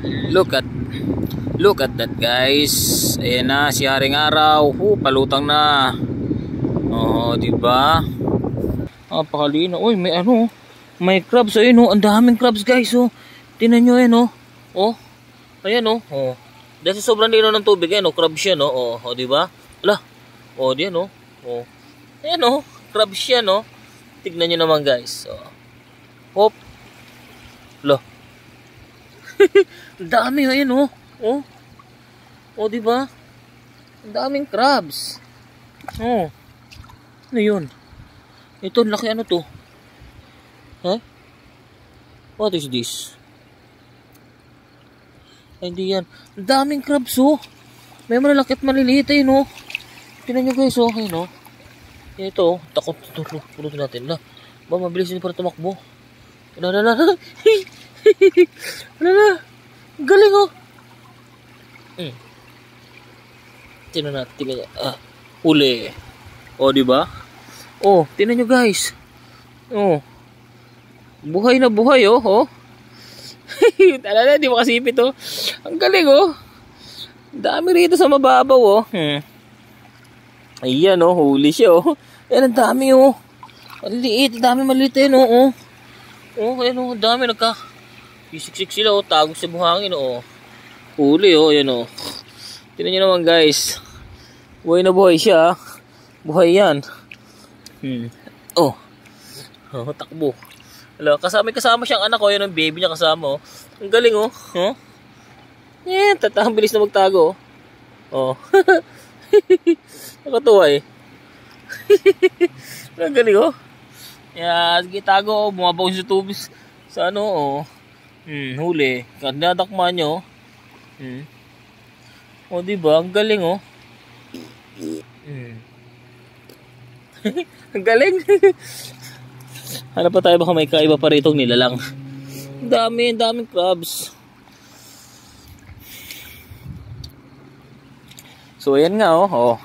Look at that, guys. Ayan na si Haring Araw. Palutang na. Oh, di ba? Napakalino. Uy, may ano, may crabs ayun oh. Ang daming crabs, guys oh. Tingnan niyo ayan oh. Oh. Ayan oh. Oh. Dahil sa sobrang lino ng tubig, ayan oh, crabs yan oh. Oh, di ba? Ala. Oh, diyan oh. Oh. Ayan oh, crabs yan oh. Tignan niyo naman, guys. Oh. Hop. Ala. Ang dami oh, ayan oh. Oh. Oh, di ba? Ang daming crabs. Oh. Ano 'yun? Ito, laki ano to? Huh? What is this? Ay, hindi yan. Ang daming crabs oh. May malalaki at maliliit eh no. Tingnan nyo guys oh. Ayun oh. Ito oh. Takot. Pulutin natin na. Ba, mabilis din para tumakbo. Ala. Galing oh. Tingnan natin. Tingnan nyo. Huli. Oh, di ba? Oh, tingnan nyo guys. Oh. Buhay na buhay oh. Oh. Talala, di makasipit oh. Ang galing oh. Dami rito sa mababaw oh. Ayan oh, huli siya oh. Ayan, ang dami oh. Maliliit, dami maliit eh no oh. Oh, ayan oh, dami nagka. Isiksik sila oh, tago sa buhangin oh. Huli oh, ayan oh. Tingnan nyo naman guys. Buhay na buhay siya. Buhay yan. Oh. Oh, takbo. Hello, kasama siyang anak ko, yun ang baby niya kasama oh. Ang galing oh. Oh. Yeah, tatang bilis na magtago oh. Oh. Nakatuwa eh. Ang galing oh. Yeah, sige tago oh, bumabaw sa tubig sa ano oh. Huli. Kadadakma nyo. Oh, diba? Ang galing oh. Ang galing. Hanap pa tayo, baka may kaiba pa rito nilalang. Daming crabs. So ayan nga oh. Oh.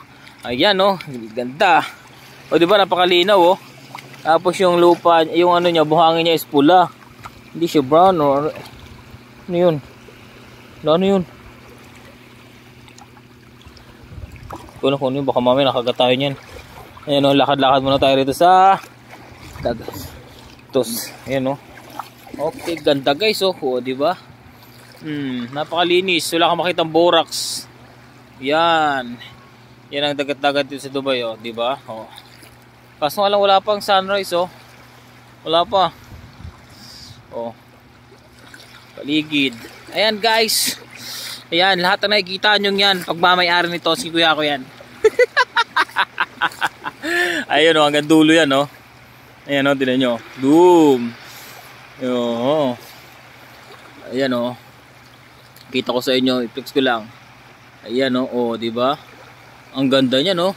Ayan oh, ganda. O di ba napakalinaw oh. Tapos yung lupa, yung ano niya, buhangin niya is pula. Hindi siya brown or ano yun? Ano yun? Kung ano yun, baka mamaya nakagat tayo niyan. Ayan o, lakad-lakad muna tayo rito sa tos. Ayan o. Okay, ganda guys o. O, diba? Napakalinis. Wala kang makitang borax. Yan. Yan ang dagat-dagat dito sa Dubai o. Diba? O. Kaso nga lang wala pang sunrise o. Wala pa. O. Paligid. Ayan guys. Ayan, lahat na nakikita nyo yan. Pagmamayari nito, si kuya ko yan. Ayun o, hanggang dulo yan o. Ayan o, tinan nyo. Boom. Yo. Ayan o. Kita ko sa inyo, i-flex ko lang. Ayan o, diba? Ang ganda niya no.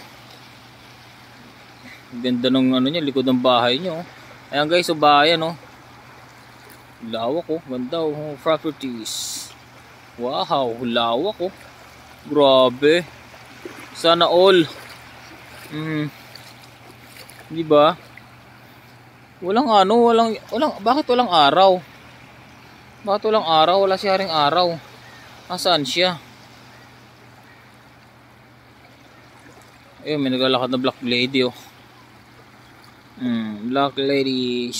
Ang ganda ng ano niya, likod ng bahay nyo. Ayan guys, so bahay no. Lawak o, ganda o, properties. Wow, lawak oh. Grabe. Sana all. Di ba? Walang bakit walang araw? Bakit walang araw? Wala si Haring Araw. Nasaan siya? Ayun, may naglalakad na black lady oh. Black lady.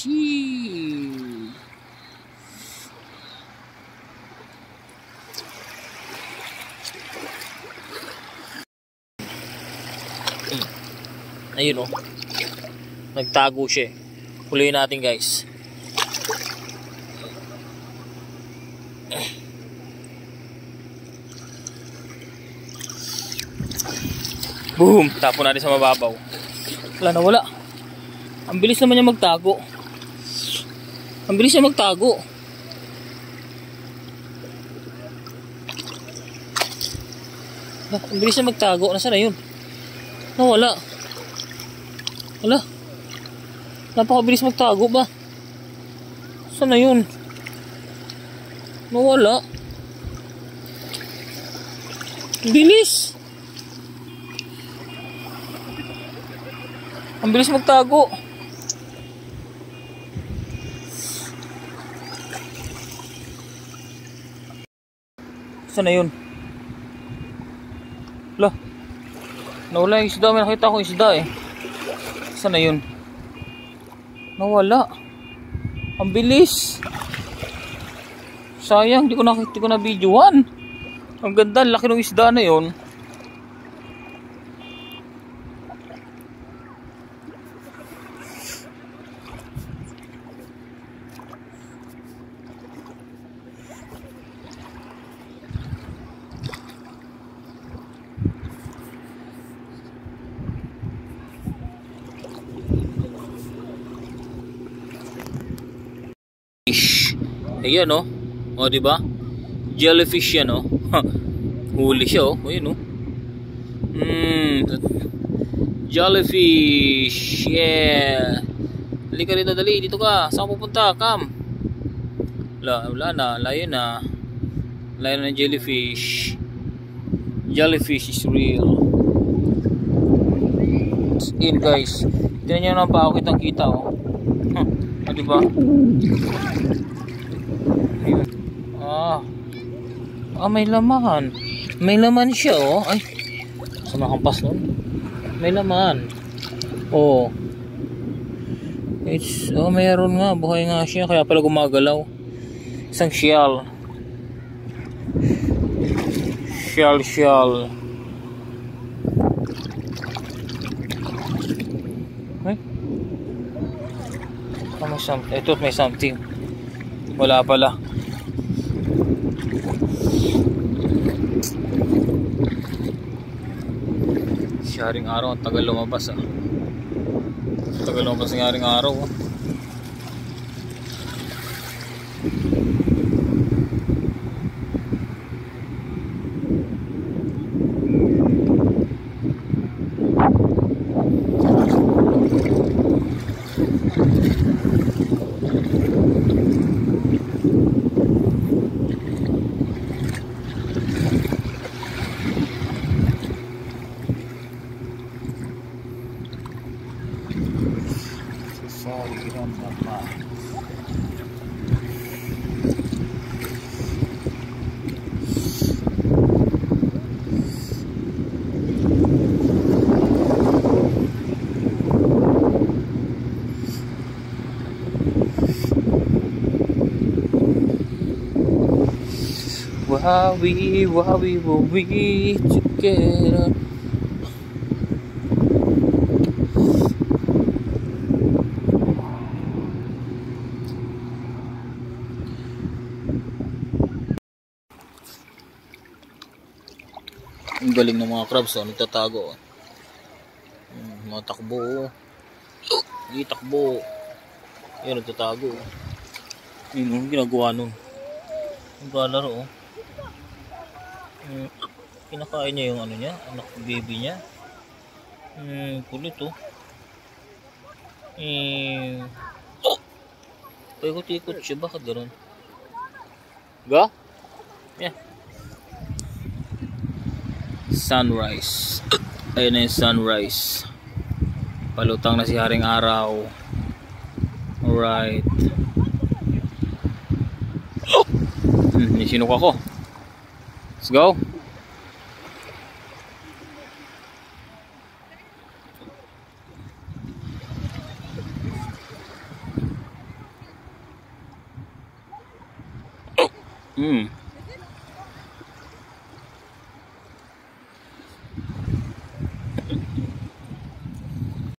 Ayun oh. Nagtago siya. Huliin natin guys. Boom! Tapon natin sa mababaw. Wala na wala. Ang bilis naman niya magtago. Ang bilis niya magtago. Ang bilis niya magtago. Nasaan na yun? Nawala. Wala. Napakabilis magtago ba? Saan na yun? Nawala. Bilis. Ang bilis magtago. Saan na yun? Lah, nawala yung isda. May nakita akong isda eh. Saan na yun? Nawala. Ang bilis. Sayang, di ko na videoan. Ang ganda, laki ng isda na yun. Fish. Ayan oh. O di ba? Jellyfish yan oh. Huli siya oh. Ayun oh. Jellyfish. Yeah. Halika rito dali. Dito ka. Saan pupunta? Come. Wala na. Layo na. Layo na ng jellyfish. Jellyfish is real. It's in guys. Tignan nyo naman pa ako kitang kita oh. O di ba? May laman. May laman siya oh. Ay. Saan nakampas nun? May laman. Oh. Mayroon nga. Buhay nga siya. Kaya pala gumagalaw. Isang shell. Shell. Ay. Ito may something. Wala pala. Haring araw, ang tagal lumabas ah. Tagal lumabas ng haring araw ah. Wawi together. Ang galing ng mga crabs oh, nagtatago oh. Mga takbo oh. Hindi takbo. Yan nagtatago oh. Yun ang ginagawa nun. Ang galaro oh. Kinakain niya yung ano niya, anak baby niya. Kulit oh. Paikot-ikot siya, bakit gano'n? Ga? Yeah. Sunrise. Ayun na yung sunrise. Palutang na si haring araw. Alright. Sinuka ko. Let's go.